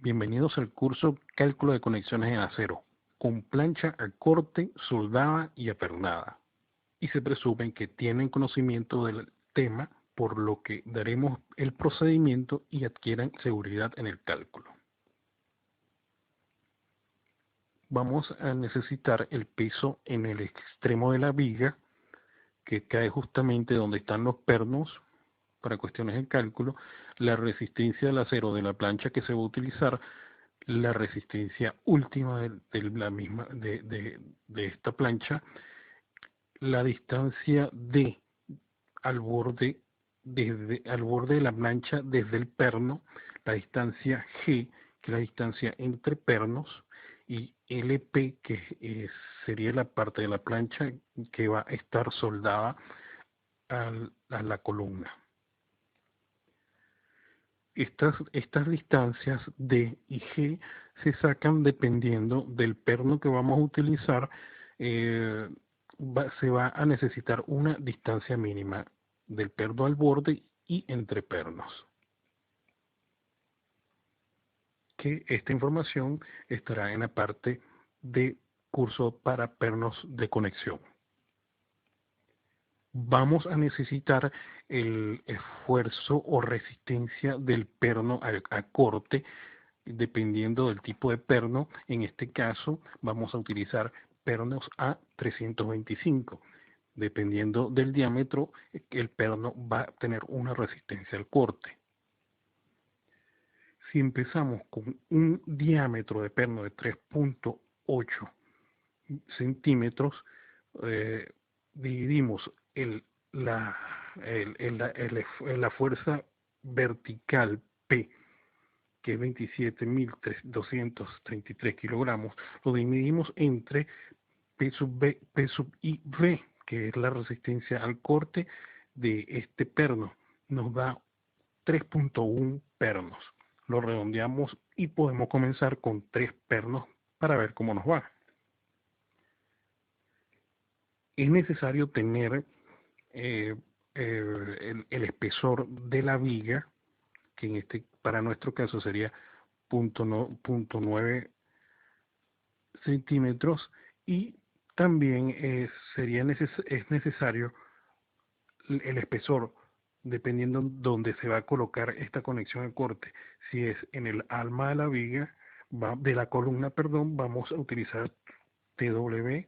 Bienvenidos al curso Cálculo de conexiones en acero, con plancha a corte, soldada y apernada. Y se presume que tienen conocimiento del tema, por lo que daremos el procedimiento y adquieran seguridad en el cálculo. Vamos a necesitar el peso en el extremo de la viga, que cae justamente donde están los pernos, para cuestiones de cálculo, la resistencia del acero de la plancha que se va a utilizar, la resistencia última de esta plancha, la distancia D al borde, al borde de la plancha desde el perno, la distancia G, que es la distancia entre pernos, y LP, que sería la parte de la plancha que va a estar soldada a la columna. Estas distancias D y G se sacan dependiendo del perno que vamos a utilizar. Se va a necesitar una distancia mínima del perno al borde y entre pernos. Que esta información estará en la parte de curso para pernos de conexión. Vamos a necesitar el esfuerzo o resistencia del perno a corte, dependiendo del tipo de perno. En este caso vamos a utilizar pernos a 325. Dependiendo del diámetro, el perno va a tener una resistencia al corte. Si empezamos con un diámetro de perno de 3.8 centímetros, dividimos la fuerza vertical P, que es 27.233 kilogramos, lo dividimos entre P sub B, P sub I, V, que es la resistencia al corte de este perno. Nos da 3.1 pernos. Lo redondeamos y podemos comenzar con 3 pernos para ver cómo nos va. Es necesario tener el espesor de la viga, que para nuestro caso sería 0.9 centímetros, y también es necesario el espesor, dependiendo dónde se va a colocar esta conexión de corte. Si es en el alma de la viga, de la columna, perdón, vamos a utilizar TW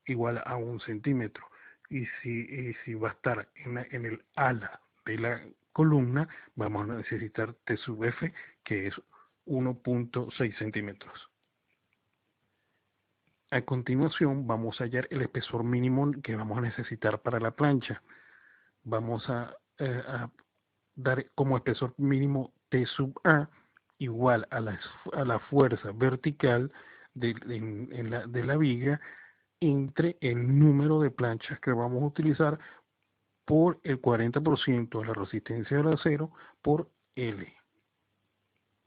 igual a 1 centímetro. Y si va a estar en el ala de la columna, vamos a necesitar T sub F, que es 1.6 centímetros. A continuación vamos a hallar el espesor mínimo que vamos a necesitar para la plancha. Vamos a dar como espesor mínimo T sub A igual a la fuerza vertical de la viga entre el número de planchas que vamos a utilizar por el 40% de la resistencia del acero por L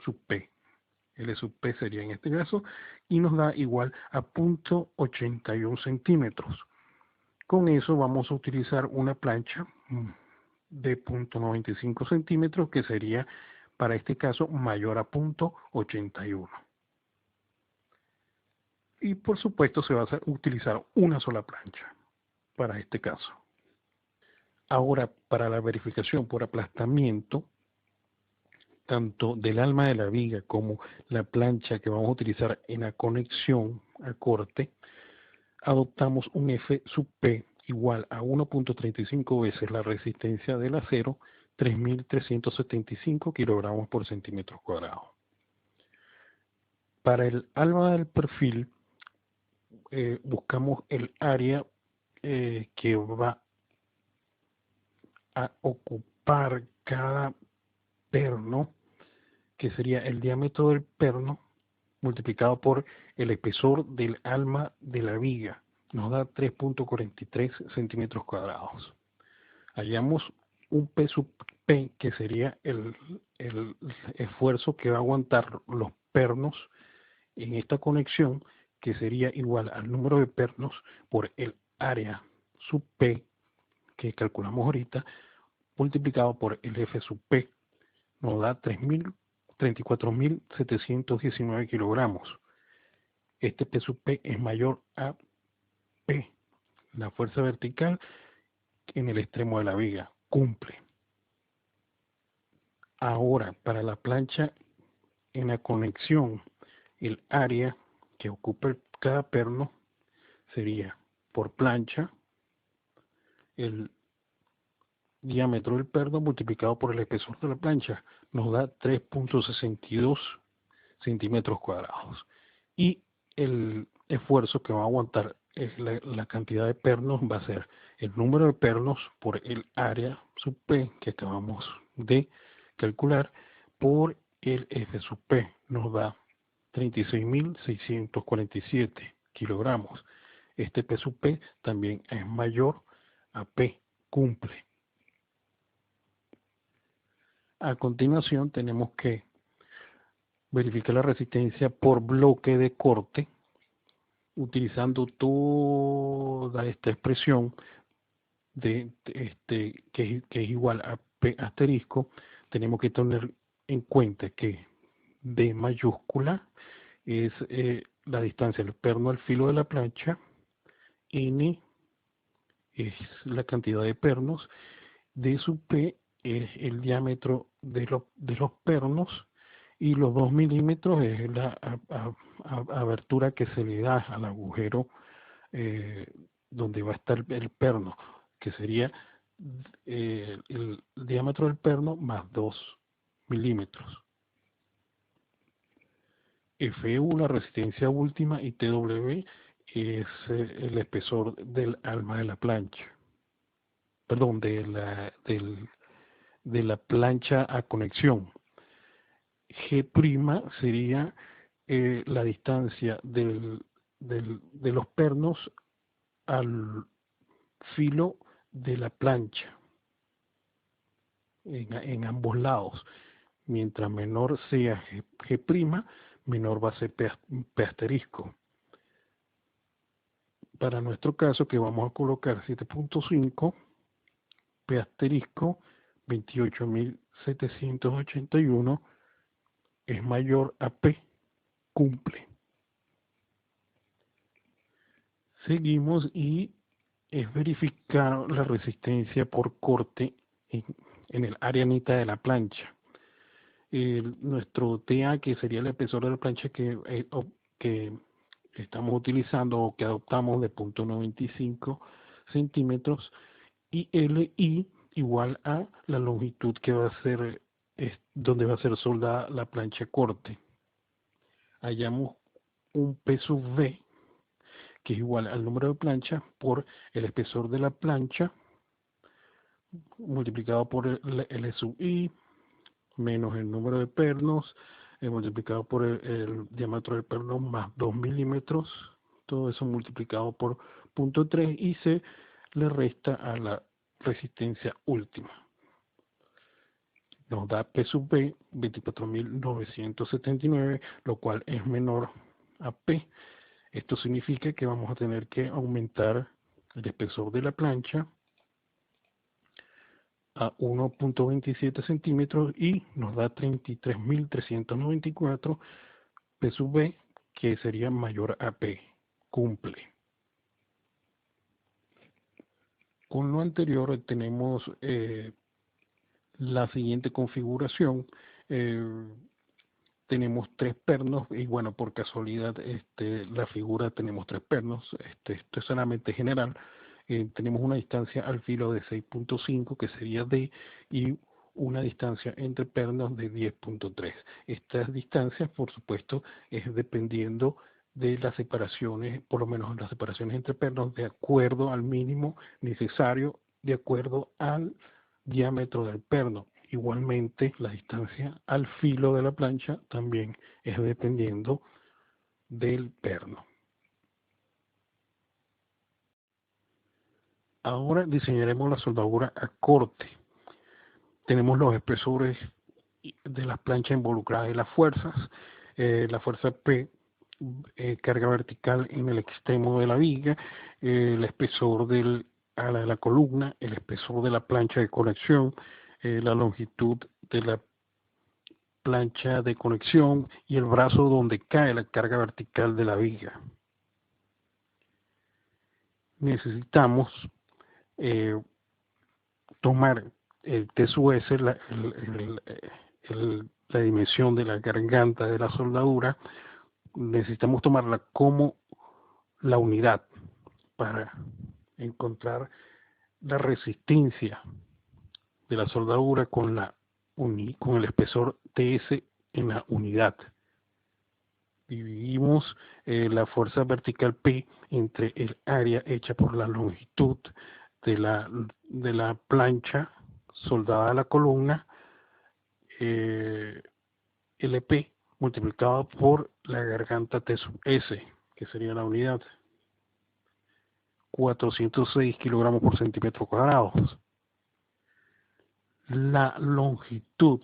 sub P. L sub P sería en este caso, y nos da igual a 0.81 centímetros. Con eso vamos a utilizar una plancha de 0.95 centímetros, que sería para este caso mayor a 0.81. Y por supuesto se va a utilizar una sola plancha para este caso. Ahora, para la verificación por aplastamiento, tanto del alma de la viga como la plancha que vamos a utilizar en la conexión al corte, adoptamos un F sub P igual a 1.35 veces la resistencia del acero, 3.375 kilogramos por centímetro cuadrado. Para el alma del perfil, buscamos el área que va a ocupar cada perno, que sería el diámetro del perno multiplicado por el espesor del alma de la viga. Nos da 3.43 centímetros cuadrados. Hallamos un P sub P, que sería el esfuerzo que va a aguantar los pernos en esta conexión, que sería igual al número de pernos por el área sub P, que calculamos ahorita, multiplicado por el F sub P. Nos da 34.719 kilogramos. Este P sub P es mayor a P, la fuerza vertical en el extremo de la viga. Cumple. Ahora, para la plancha en la conexión, el área que ocupa cada perno sería por plancha el diámetro del perno multiplicado por el espesor de la plancha, nos da 3.62 centímetros cuadrados. Y el esfuerzo que va a aguantar la cantidad de pernos va a ser el número de pernos por el área sub P que acabamos de calcular por el F sub P, nos da 36.647 kilogramos. Este P sub P también es mayor a P, cumple. A continuación tenemos que verificar la resistencia por bloque de corte utilizando toda esta expresión que es igual a P asterisco. Tenemos que tener en cuenta que D mayúscula es la distancia del perno al filo de la plancha, N es la cantidad de pernos, D sub P es el diámetro de los pernos y los 2 milímetros es la abertura que se le da al agujero donde va a estar el perno, que sería el diámetro del perno más 2 milímetros. FU, la resistencia última, y TW es el espesor del alma de la plancha. Perdón, de la plancha a conexión. G' sería la distancia de los pernos al filo de la plancha en ambos lados. Mientras menor sea G', menor va a ser P asterisco. Para nuestro caso, que vamos a colocar 7.5, P asterisco 28.781 es mayor a P, cumple. Seguimos y es verificar la resistencia por corte en el área neta de la plancha. Nuestro TA, que sería el espesor de la plancha que estamos utilizando o que adoptamos de 0.95 centímetros, y LI igual a la longitud que va a ser donde va a ser soldada la plancha corte. Hallamos un P sub V que es igual al número de plancha por el espesor de la plancha multiplicado por el L sub I menos el número de pernos multiplicado por el diámetro del perno más 2 milímetros, todo eso multiplicado por 0.3 y se le resta a la resistencia última. Nos da P sub B 24.979, lo cual es menor a P. Esto significa que vamos a tener que aumentar el espesor de la plancha a 1.27 centímetros y nos da 33.394 P sub B, que sería mayor a P. Cumple. Con lo anterior tenemos la siguiente configuración. Tenemos 3 pernos y bueno, por casualidad la figura tenemos 3 pernos. Esto es solamente general. Tenemos una distancia al filo de 6.5 que sería D y una distancia entre pernos de 10.3. Estas distancias, por supuesto, es dependiendo de las separaciones, por lo menos las separaciones entre pernos, de acuerdo al mínimo necesario, de acuerdo al diámetro del perno. Igualmente, la distancia al filo de la plancha también es dependiendo del perno. Ahora diseñaremos la soldadura a corte. Tenemos los espesores de las planchas involucradas y las fuerzas. La fuerza P, carga vertical en el extremo de la viga, el espesor del ala de la columna, el espesor de la plancha de conexión, la longitud de la plancha de conexión y el brazo donde cae la carga vertical de la viga. Necesitamos tomar el T sub S, la dimensión de la garganta de la soldadura, necesitamos tomarla como la unidad para encontrar la resistencia de la soldadura con el espesor TS en la unidad. Dividimos la fuerza vertical P entre el área hecha por la longitud de la plancha soldada a la columna, LP, multiplicado por la garganta T sub S, que sería la unidad, 406 kilogramos por centímetro cuadrado. La longitud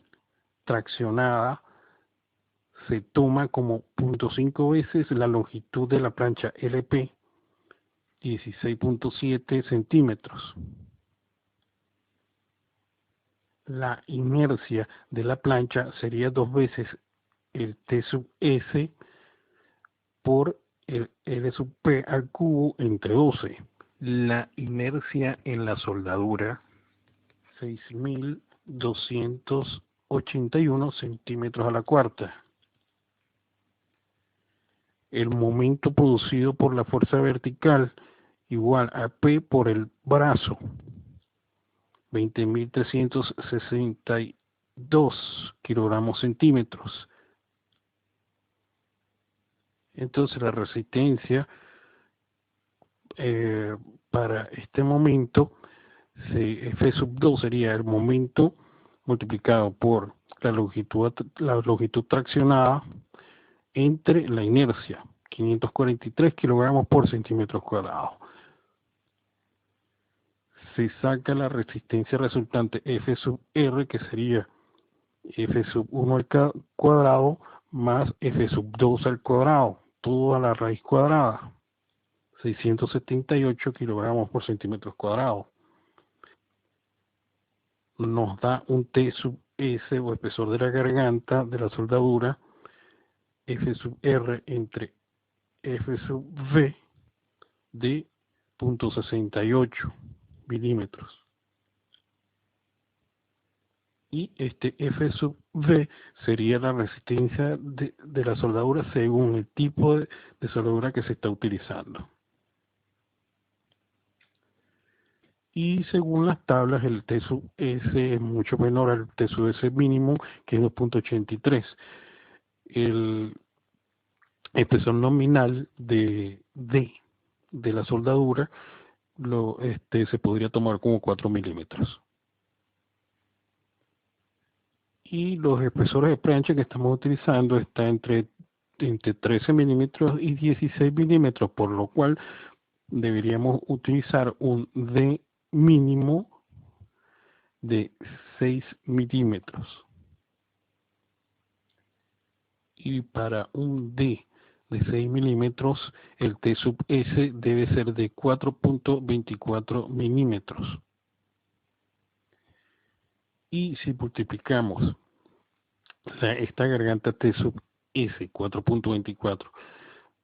traccionada se toma como 0.5 veces la longitud de la plancha LP, 16.7 centímetros. La inercia de la plancha sería 2 veces el T sub S por el L sub P al cubo entre 12. La inercia en la soldadura, 6.281 centímetros a la cuarta. El momento producido por la fuerza vertical igual a P por el brazo, 20.362 kilogramos centímetros. Entonces la resistencia para este momento, F sub 2 sería el momento multiplicado por la longitud traccionada entre la inercia, 543 kilogramos por centímetros cuadrados. Se saca la resistencia resultante F sub R, que sería F sub 1 al cuadrado más F sub 2 al cuadrado, todo a la raíz cuadrada, 678 kilogramos por centímetros cuadrados. Nos da un T sub S, o espesor de la garganta de la soldadura, F sub R entre F sub V de 0.68 milímetros. Y este F sub V sería la resistencia de la soldadura según el tipo de soldadura que se está utilizando. Y según las tablas, el T sub S es mucho menor al T sub S mínimo, que es 2.83. El espesor nominal de la soldadura se podría tomar como 4 milímetros. Y los espesores de plancha que estamos utilizando está entre 13 milímetros y 16 milímetros, por lo cual deberíamos utilizar un D mínimo de 6 milímetros. Y para un D de 6 milímetros, el T sub S debe ser de 4.24 milímetros. Y si multiplicamos esta garganta T sub S 4.24,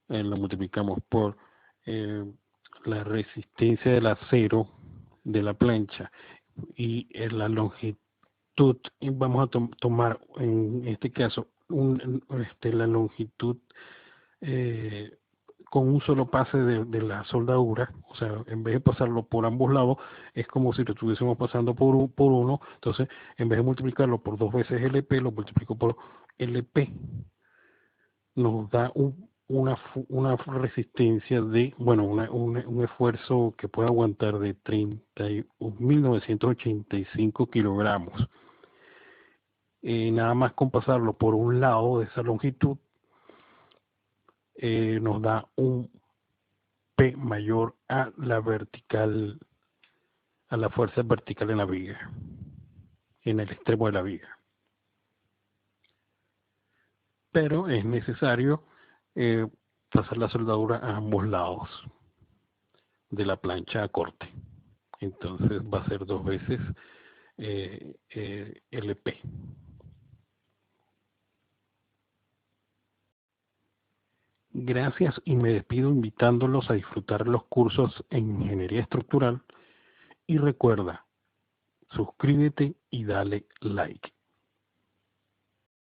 lo multiplicamos por la resistencia del acero de la plancha y la longitud, vamos a tomar en este caso la longitud con un solo pase de la soldadura, o sea, en vez de pasarlo por ambos lados, es como si lo estuviésemos pasando por uno. Entonces, en vez de multiplicarlo por 2 veces LP, lo multiplico por LP. Nos da una resistencia de, bueno, un esfuerzo que puede aguantar de 31.985 kilogramos. Nada más con pasarlo por un lado de esa longitud, nos da un P mayor a la vertical, a la fuerza vertical en la viga, en el extremo de la viga. Pero es necesario pasar la soldadura a ambos lados de la plancha a corte. Entonces va a ser 2 veces LP. Gracias y me despido invitándolos a disfrutar los cursos en Ingeniería Estructural y recuerda, suscríbete y dale like.